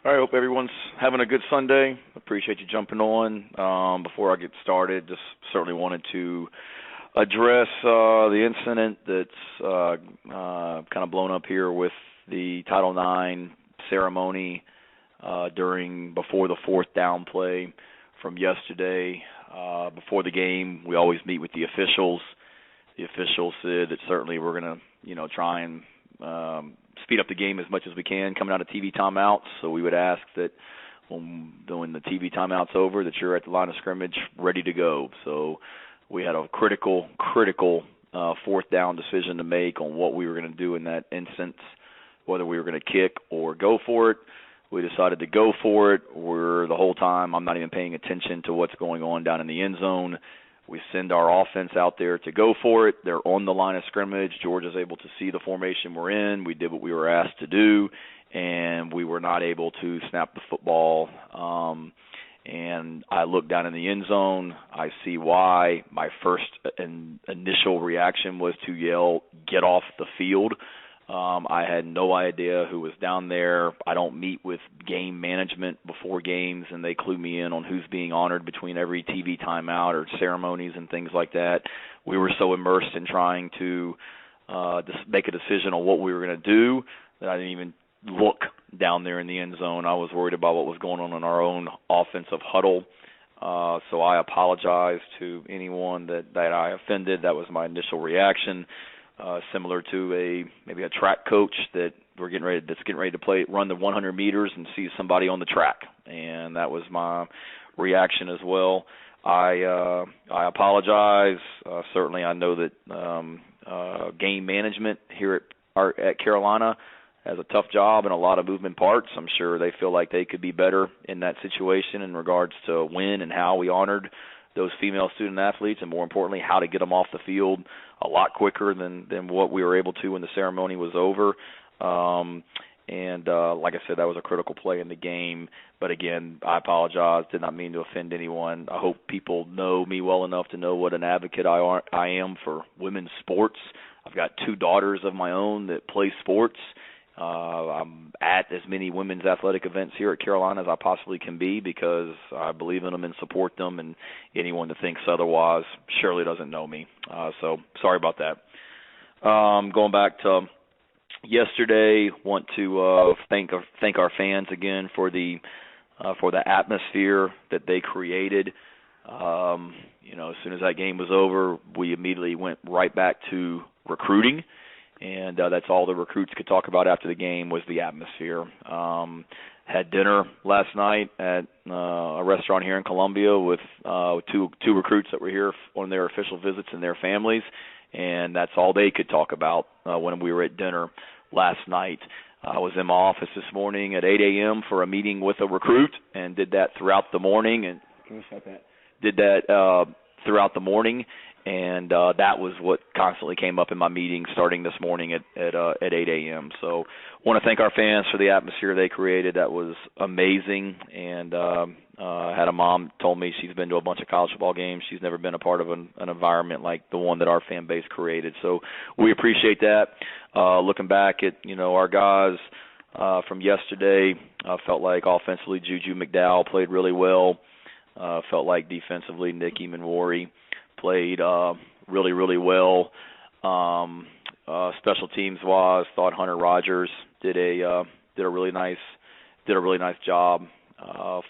All right, hope everyone's having a good Sunday. Appreciate you jumping on. Before I get started, just certainly wanted to address the incident that's kind of blown up here with the Title IX ceremony before the fourth down play from yesterday. Before the game, we always meet with the officials. The officials said that certainly we're going to, try and speed up the game as much as we can coming out of TV timeouts. So we would ask that when the TV timeout's over that you're at the line of scrimmage ready to go. So we had a critical fourth down decision to make on what we were going to do in that instance, whether we were going to kick or go for it. We decided to go for it. The whole time I'm not even paying attention to what's going on down in the end zone. We send our offense out there to go for it. They're on the line of scrimmage. Georgia's able to see the formation we're in. We did what we were asked to do, and we were not able to snap the football. And I look down in the end zone. I see why. My first initial reaction was to yell, "Get off the field." I had no idea who was down there. I don't meet with game management before games, and they clue me in on who's being honored between every TV timeout or ceremonies and things like that. We were so immersed in trying to make a decision on what we were going to do that I didn't even look down there in the end zone. I was worried about what was going on in our own offensive huddle. So I apologize to anyone that I offended. That was my initial reaction. Similar to maybe a track coach that's getting ready to run the 100 meters and sees somebody on the track, and that was my reaction as well. I apologize. Certainly, I know that game management here at Carolina has a tough job and a lot of moving parts. I'm sure they feel like they could be better in that situation in regards to when and how we honored those female student athletes, and more importantly, how to get them off the field a lot quicker than what we were able to when the ceremony was over. Like I said, that was a critical play in the game. But again, I apologize. Did not mean to offend anyone. I hope people know me well enough to know what an advocate I am for women's sports. I've got two daughters of my own that play sports. I'm at as many women's athletic events here at Carolina as I possibly can be because I believe in them and support them, and anyone that thinks otherwise surely doesn't know me. So sorry about that. Going back to yesterday, want to thank our fans again for the atmosphere that they created. As soon as that game was over, we immediately went right back to recruiting. And that's all the recruits could talk about after the game was the atmosphere. Had dinner last night at a restaurant here in Columbia with two recruits that were here on their official visits and their families, and that's all they could talk about when we were at dinner last night. I was in my office this morning at 8 a.m. for a meeting with a recruit and did that throughout the morning. And throughout the morning. And that was what constantly came up in my meeting starting this morning at 8 a.m. So I want to thank our fans for the atmosphere they created. That was amazing. And had a mom told me she's been to a bunch of college football games. She's never been a part of an environment like the one that our fan base created. So we appreciate that. Looking back at, our guys from yesterday, felt like offensively Juju McDowell played really well. Felt like defensively Nikki Minwari played really, really well. Special teams wise, thought Hunter Rogers did a really nice job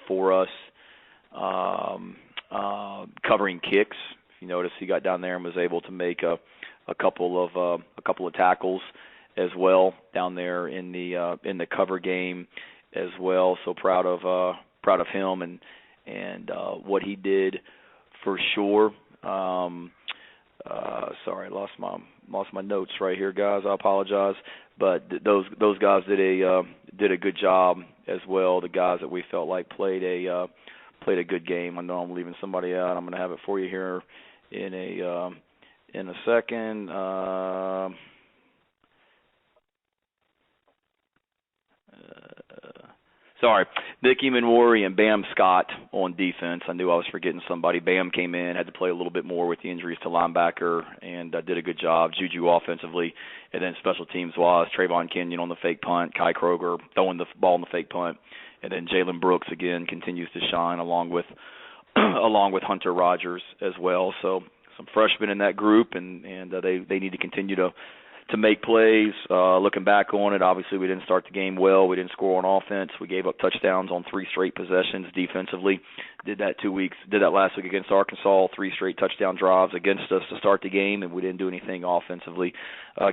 for us covering kicks. If you notice, he got down there and was able to make a couple of tackles as well down there in the cover game as well. So proud of him and what he did for sure. Sorry, I lost my notes right here, guys. I apologize, but those guys did a good job as well. The guys that we felt like played a good game. I know I'm leaving somebody out. I'm going to have it for you here in a second. Sorry, Nikki Minwari and Bam Scott on defense. I knew I was forgetting somebody. Bam came in, had to play a little bit more with the injuries to linebacker, and did a good job. Juju offensively, and then special teams-wise, Trayvon Kenyon on the fake punt, Kai Kroger throwing the ball on the fake punt, And then Jalen Brooks again continues to shine along with along with Hunter Rogers as well. So some freshmen in that group, and they need to continue to make plays. Looking back on it, obviously we didn't start the game well. We didn't score on offense. We gave up touchdowns on 3 straight possessions defensively. Did that last week against Arkansas, 3 straight touchdown drives against us to start the game, and we didn't do anything offensively.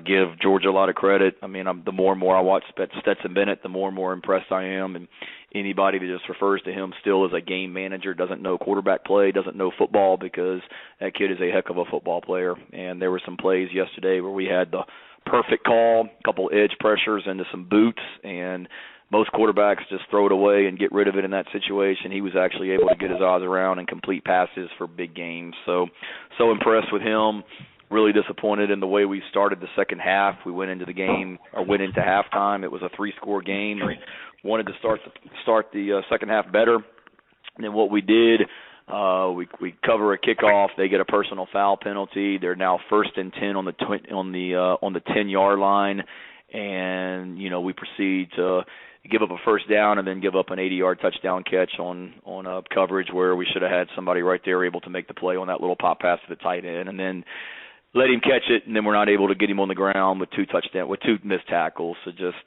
Give Georgia a lot of credit. I mean, the more and more I watch Stetson Bennett, the more and more impressed I am. And anybody that just refers to him still as a game manager doesn't know quarterback play, doesn't know football, because that kid is a heck of a football player. And there were some plays yesterday where we had the perfect call, a couple edge pressures into some boots, and most quarterbacks just throw it away and get rid of it in that situation. He was actually able to get his eyes around and complete passes for big games. So impressed with him. Really disappointed in the way we started the second half. We went into halftime. It was a 3-score game. We wanted to start the second half better than what we did. We cover a kickoff. They get a personal foul penalty. They're now 1st and 10 on the 10-yard line, and we proceed to give up a first down and then give up an 80-yard touchdown catch on a coverage where we should have had somebody right there able to make the play on that little pop pass to the tight end, and then let him catch it, and then we're not able to get him on the ground with 2 missed tackles. So just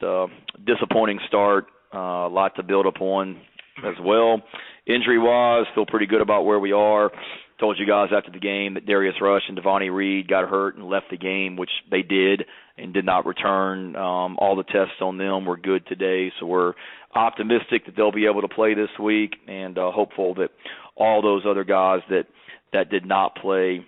disappointing start. A lot to build upon as well. Injury-wise, feel pretty good about where we are. Told you guys after the game that Darius Rush and Devontae Reed got hurt and left the game, which they did and did not return. All the tests on them were good today, so we're optimistic that they'll be able to play this week, and hopeful that all those other guys that did not play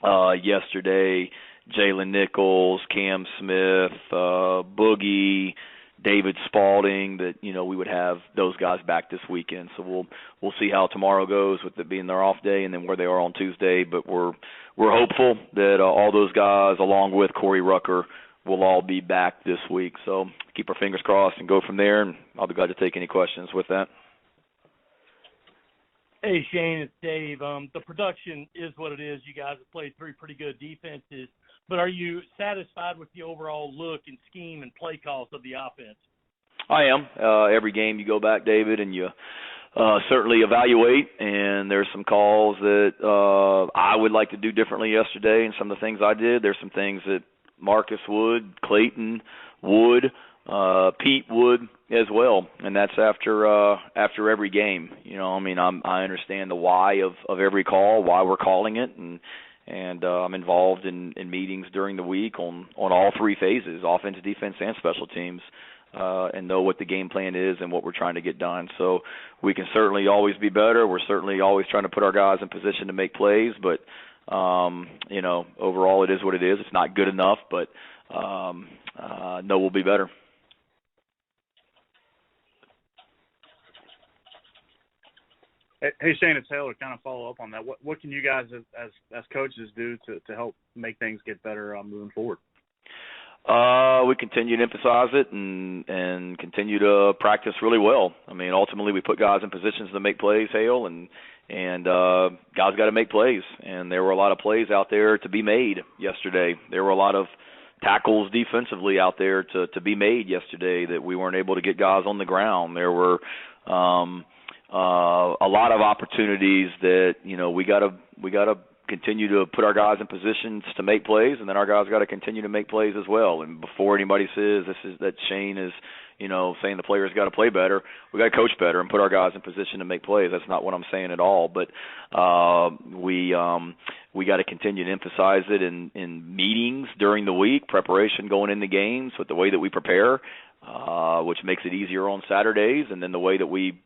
yesterday, Jalen Nichols, Cam Smith, Boogie, David Spalding, that we would have those guys back this weekend. So we'll see how tomorrow goes with it being their off day, and then where they are on Tuesday. But we're hopeful that all those guys, along with Corey Rucker, will all be back this week. So keep our fingers crossed and go from there. And I'll be glad to take any questions with that. Hey, Shane, it's Dave. The production is what it is. You guys have played 3 pretty good defenses. But are you satisfied with the overall look and scheme and play calls of the offense? I am. Every game you go back, David, and you certainly evaluate, and there's some calls that I would like to do differently yesterday, and some of the things I did. There's some things that Marcus would, Clayton would, Pete would as well, and that's after every game. I understand the why of every call, why we're calling it, and I'm involved in meetings during the week on all 3 phases, offense, defense, and special teams, and know what the game plan is and what we're trying to get done. So we can certainly always be better. We're certainly always trying to put our guys in position to make plays, but overall it is what it is. It's not good enough, but know we'll be better. Hey, Shane, it's Taylor. Kind of follow up on that. What can you guys as coaches do to help make things get better moving forward? We continue to emphasize it and continue to practice really well. I mean, ultimately we put guys in positions to make plays, Hale, and guys got to make plays. And there were a lot of plays out there to be made yesterday. There were a lot of tackles defensively out there to be made yesterday that we weren't able to get guys on the ground. There were a lot of opportunities that we got to continue to put our guys in positions to make plays, and then our guys got to continue to make plays as well. And before anybody says that Shane is saying the players got to play better, we got to coach better and put our guys in position to make plays. That's not what I'm saying at all. But we got to continue to emphasize it in meetings during the week, preparation going into games with the way that we prepare, which makes it easier on Saturdays, and then the way that we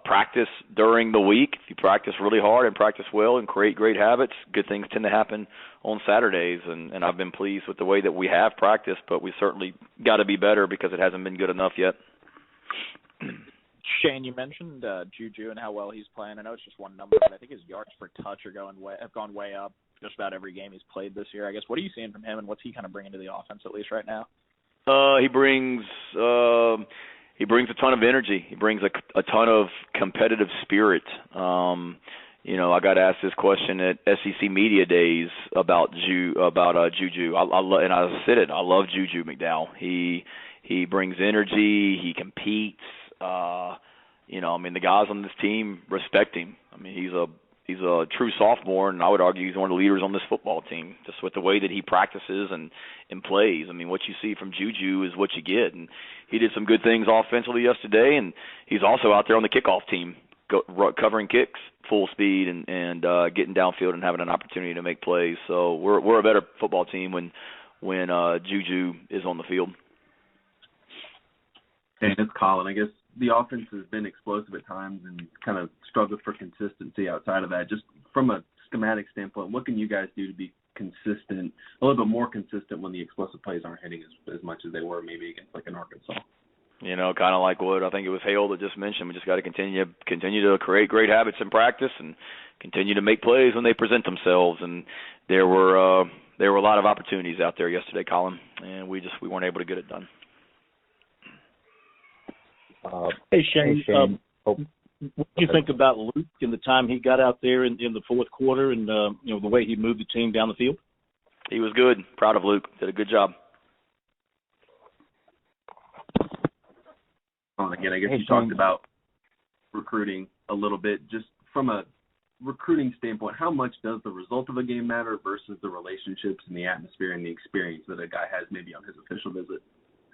practice during the week. If you practice really hard and practice well and create great habits, good things tend to happen on Saturdays. And I've been pleased with the way that we have practiced, but we certainly got to be better because it hasn't been good enough yet. Shane, you mentioned Juju and how well he's playing. I know it's just one number, but I think his yards per touch have gone way up just about every game he's played this year. I guess, what are you seeing from him, and what's he kind of bringing to the offense, at least right now? He brings a ton of energy. He brings a ton of competitive spirit. I got asked this question at SEC Media Days about Juju. And I said it. I love Juju McDowell. He brings energy. He competes. the guys on this team respect him. I mean, he's a true sophomore, and I would argue he's one of the leaders on this football team, just with the way that he practices and plays. I mean, what you see from Juju is what you get, and he did some good things offensively yesterday, and he's also out there on the kickoff team covering kicks full speed and getting downfield and having an opportunity to make plays. So we're a better football team when Juju is on the field. And it's Colin. I guess the offense has been explosive at times and kind of struggled for consistency outside of that. Just from a schematic standpoint, what can you guys do to be consistent, a little bit more consistent when the explosive plays aren't hitting as much as they were maybe against like an Arkansas? Kind of like what I think it was Hale that just mentioned. We just got to continue to create great habits in practice and continue to make plays when they present themselves. And there were a lot of opportunities out there yesterday, Colin, and we weren't able to get it done. Hey, Shane. What do you think about Luke and the time he got out there in the fourth quarter and, the way he moved the team down the field? He was good. Proud of Luke. Did a good job. Again, I guess you talked about recruiting a little bit. Just from a recruiting standpoint, how much does the result of a game matter versus the relationships and the atmosphere and the experience that a guy has maybe on his official visit?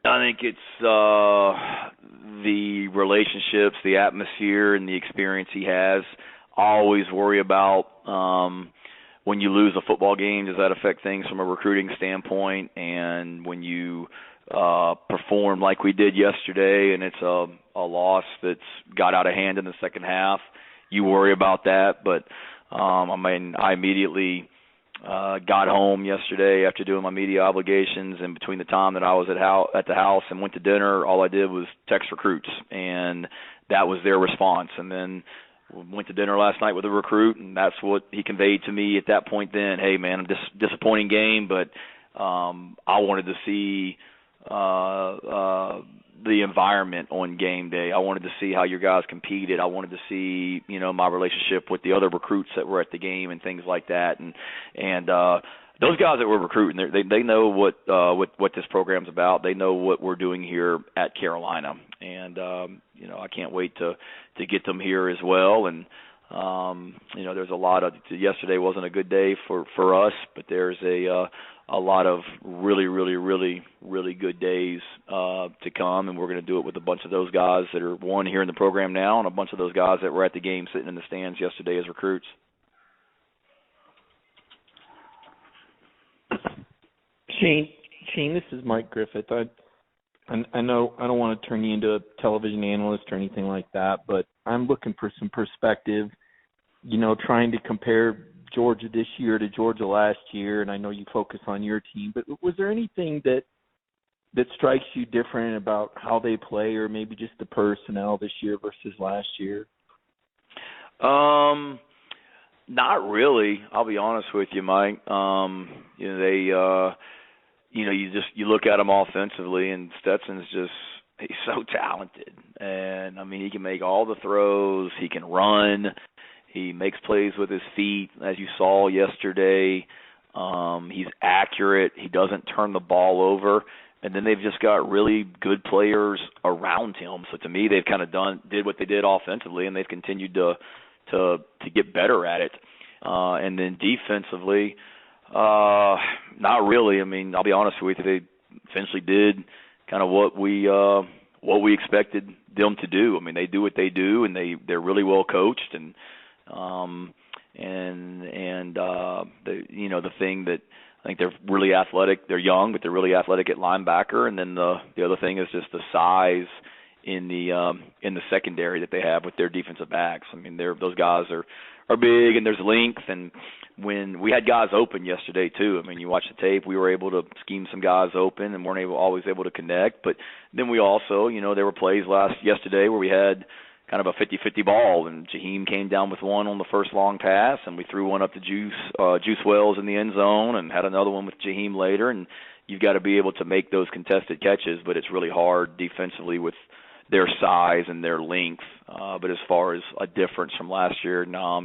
I think it's the relationships, the atmosphere, and the experience he has. I always worry about when you lose a football game, does that affect things from a recruiting standpoint? And when you perform like we did yesterday and it's a loss that's got out of hand in the second half, you worry about that. But, I immediately got home yesterday after doing my media obligations, and between the time that I was at the house and went to dinner, all I did was text recruits, and that was their response. And then went to dinner last night with a recruit, and that's what he conveyed to me at that point then. Hey, man, disappointing game, but I wanted to see the environment on game day. I wanted to see how your guys competed. I wanted to see, my relationship with the other recruits that were at the game and things like that. And those guys that were recruiting, they know what this program's about. They know what we're doing here at Carolina. And I can't wait to get them here as well. And there's a lot of yesterday wasn't a good day for us, but there's a lot of really, really, really, really good days to come, and we're going to do it with a bunch of those guys that are here in the program now, and a bunch of those guys that were at the game sitting in the stands yesterday as recruits. Shane, this is Mike Griffith. I know I don't want to turn you into a television analyst or anything like that, but I'm looking for some perspective, trying to compare Georgia this year to Georgia last year, and I know you focus on your team, but was there anything that strikes you different about how they play, or maybe just the personnel this year versus last year? Not really. I'll be honest with you, Mike. You look at them offensively, and Stetson's he's so talented, and he can make all the throws. He can run. He makes plays with his feet, as you saw yesterday. He's accurate. He doesn't turn the ball over. And then they've just got really good players around him. So to me, they've kind of did what they did offensively, and they've continued to get better at it. And then defensively, not really. I'll be honest with you, they essentially did kind of what we expected them to do. They do what they do, and they're really well coached, and the thing that I think they're really athletic. They're young, but they're really athletic at linebacker. And then the other thing is just the size in the secondary that they have with their defensive backs. Those guys are big, and there's length. And when we had guys open yesterday too, you watch the tape, we were able to scheme some guys open and weren't always able to connect. But then we also, there were plays yesterday where we had kind of a 50-50 ball, and Jaheim came down with one on the first long pass, and we threw one up to Juice Wells in the end zone, and had another one with Jaheim later. And you've got to be able to make those contested catches, but it's really hard defensively with their size and their length. But as far as a difference from last year, no.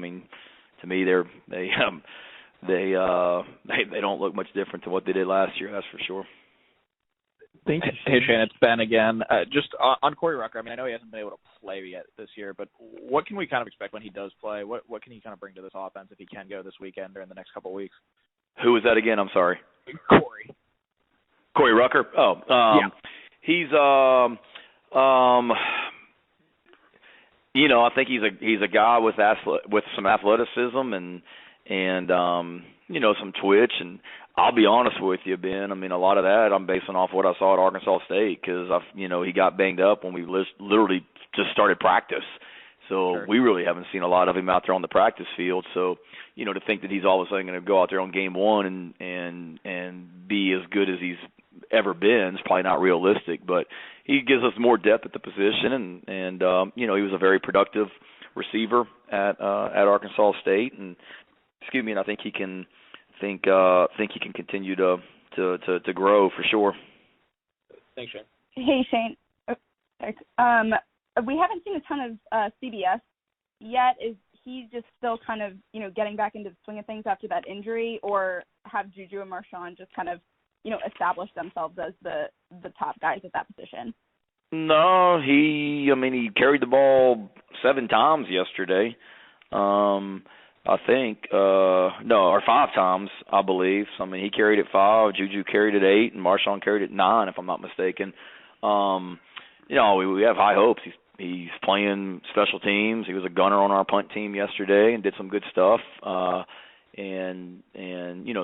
To me, they don't look much different to what they did last year. That's for sure. Thank you. Hey, Shane, it's Ben again. Just on Corey Rucker, I mean, I know he hasn't been able to play yet this year, but what can we kind of expect when he does play? What can he kind of bring to this offense if he can go this weekend or in the next couple of weeks? Who was that again? I'm sorry. Corey Rucker? Oh, yeah. He's I think he's a guy with some athleticism and some twitch, and I'll be honest with you, Ben. I mean, a lot of that I'm basing off what I saw at Arkansas State because he got banged up when we literally just started practice. So sure. We really haven't seen a lot of him out there on the practice field. So, to think that he's all of a sudden going to go out there on game one and be as good as he's ever been is probably not realistic. But he gives us more depth at the position, and he was a very productive receiver at Arkansas State, and I think he can continue to grow for sure. Thanks, Shane. Hey, Shane. We haven't seen a ton of CBS yet. Is he just still kind of, getting back into the swing of things after that injury, or have Juju and Marshawn just kind of, established themselves as the top guys at that position? No, he carried the ball 7 times yesterday. I think, or 5 times, I believe. So, he carried it 5, Juju carried it 8, and Marshawn carried it 9, if I'm not mistaken. We have high hopes. He's playing special teams. He was a gunner on our punt team yesterday and did some good stuff. And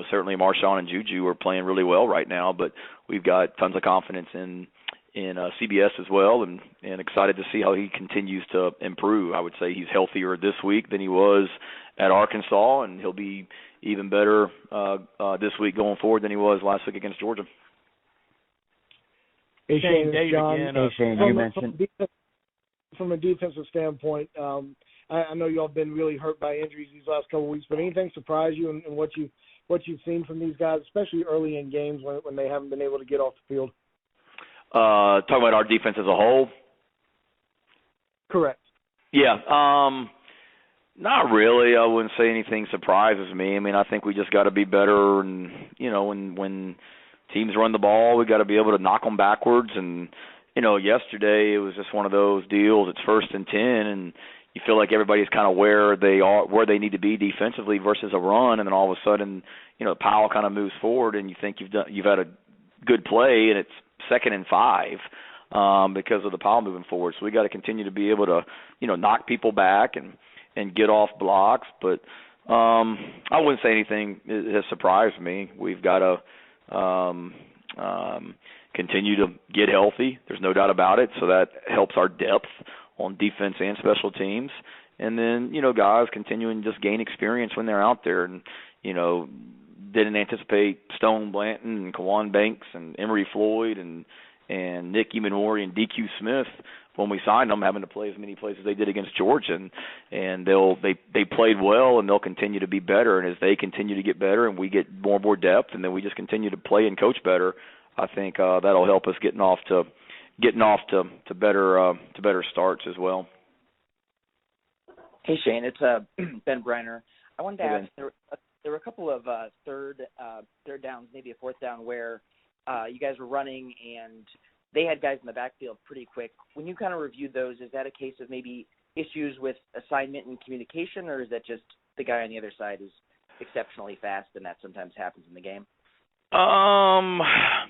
certainly Marshawn and Juju are playing really well right now, but we've got tons of confidence in CBS as well, and excited to see how he continues to improve. I would say he's healthier this week than he was at Arkansas, and he'll be even better this week going forward than he was last week against Georgia. Hey, Shane, Dave John. again. Hey, Shane, you mentioned from a defensive standpoint, I know y'all been really hurt by injuries these last couple of weeks, but anything surprise you in what you've seen from these guys, especially early in games when they haven't been able to get off the field? Talking about our defense as a whole? Correct. Yeah. Not really. I wouldn't say anything surprises me. I think we just got to be better, and when teams run the ball, we got to be able to knock them backwards. And yesterday it was just one of those deals. It's 1st and 10, and you feel like everybody's kind of where they need to be defensively versus a run, and then all of a sudden, Powell kind of moves forward, and you think you've had a good play, and it's 2nd and 5 because of the Powell moving forward. So we got to continue to be able to, knock people back and get off blocks. But I wouldn't say anything has surprised me. We've got to continue to get healthy. There's no doubt about it. So that helps our depth on defense and special teams. And then, guys continuing to just gain experience when they're out there. And, didn't anticipate Stone Blanton and Kawan Banks and Emory Floyd and Nick Emanori and DQ Smith when we signed them having to play as many plays as they did against Georgia. And they played well, and they'll continue to be better. And as they continue to get better and we get more and more depth, and then we just continue to play and coach better, I think that'll help us getting off to better starts as well. Hey, Shane, it's Ben Breiner. I wanted to ask, there were a couple of third downs, maybe a 4th down, where you guys were running and they had guys in the backfield pretty quick. When you kind of reviewed those, is that a case of maybe issues with assignment and communication, or is that just the guy on the other side is exceptionally fast and that sometimes happens in the game? I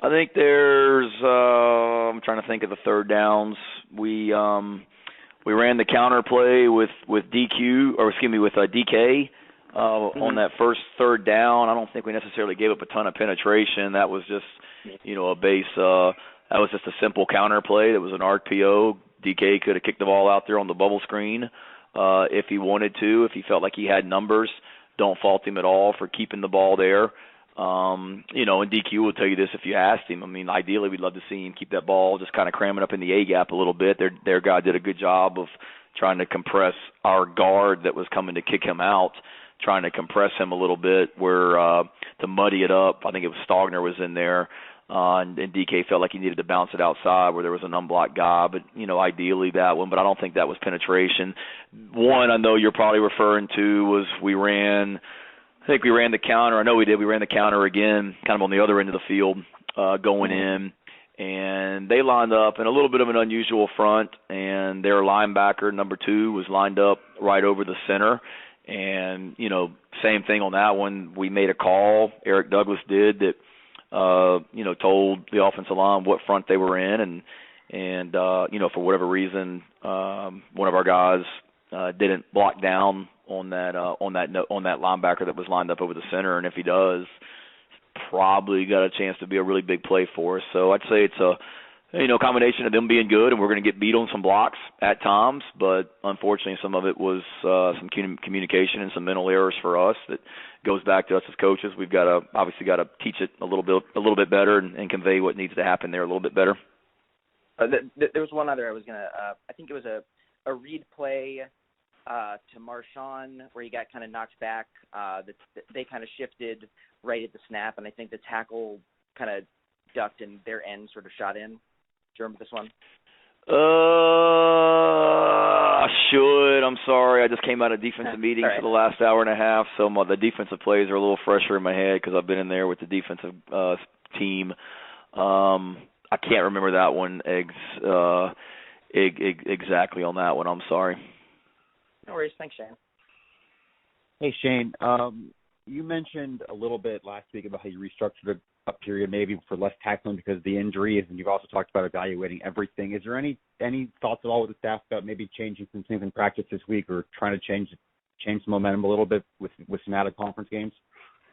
think there's I'm trying to think of the third downs. We ran the counter play with DK on that first 3rd down. I don't think we necessarily gave up a ton of penetration. That was just a base that was just a simple counter play. That was an RPO. DK could have kicked the ball out there on the bubble screen if he wanted to, if he felt like he had numbers. Don't fault him at all for keeping the ball there. And DQ will tell you this if you asked him. Ideally, we'd love to see him keep that ball just kind of cramming up in the A-gap a little bit. Their guy did a good job of trying to compress our guard that was coming to kick him out, trying to compress him a little bit to muddy it up. I think it was Stogner was in there, and DK felt like he needed to bounce it outside where there was an unblocked guy. But, ideally that one. But I don't think that was penetration. One I know you're probably referring to was we ran the counter. I know we did. We ran the counter again, kind of on the other end of the field going in, and they lined up in a little bit of an unusual front, and their linebacker, number 2, was lined up right over the center. And, same thing on that one. We made a call, Eric Douglas did, that, told the offensive line what front they were in, and for whatever reason, one of our guys didn't block down on that linebacker that was lined up over the center, and if he does, probably got a chance to be a really big play for us. So I'd say it's a combination of them being good, and we're going to get beat on some blocks at times, but unfortunately some of it was some communication and some mental errors for us that goes back to us as coaches. We've got to teach it a little bit better and convey what needs to happen there a little bit better. There was one other I was going to I think it was a read play to Marshawn where he got kind of knocked back. They kind of shifted right at the snap, and I think the tackle kind of ducked and their end sort of shot in. Do you remember this one? I should. I'm sorry. I just came out of defensive meetings for the last hour and a half, so the defensive plays are a little fresher in my head because I've been in there with the defensive team. I can't remember that one exactly on that one. I'm sorry. No worries. Thanks, Shane. Hey, Shane. You mentioned a little bit last week about how you restructured a period maybe for less tackling because of the injuries, and you've also talked about evaluating everything. Is there any thoughts at all with the staff about maybe changing some things in practice this week or trying to change the momentum a little bit with some out-of-conference games?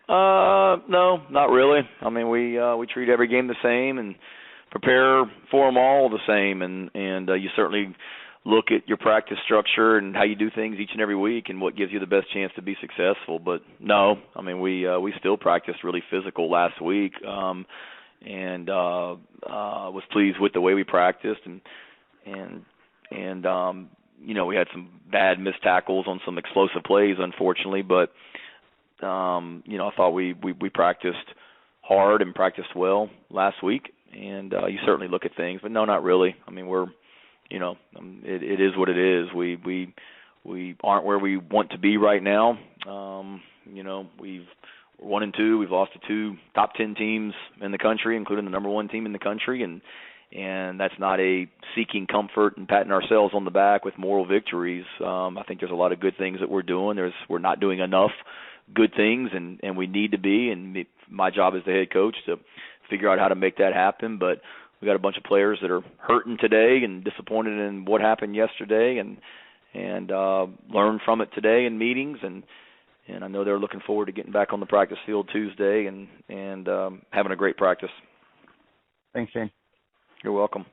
No, not really. I mean, we treat every game the same and prepare for them all the same, and you certainly look at your practice structure and how you do things each and every week and what gives you the best chance to be successful. But no, I mean, we still practiced really physical last week, and was pleased with the way we practiced, and we had some bad missed tackles on some explosive plays, unfortunately, but I thought we practiced hard and practiced well last week, and you certainly look at things, but no, not really. I mean, it is what it is. We aren't where we want to be right now. We're 1-2. We've lost to 2 top 10 teams in the country, including the number 1 team in the country, and that's not a seeking comfort and patting ourselves on the back with moral victories. I think there's a lot of good things that we're doing. We're not doing enough good things, and we need to be. And my job as the head coach to figure out how to make that happen, but we got a bunch of players that are hurting today and disappointed in what happened yesterday, and learn from it today in meetings, and I know they're looking forward to getting back on the practice field Tuesday and having a great practice. Thanks, Shane. You're welcome.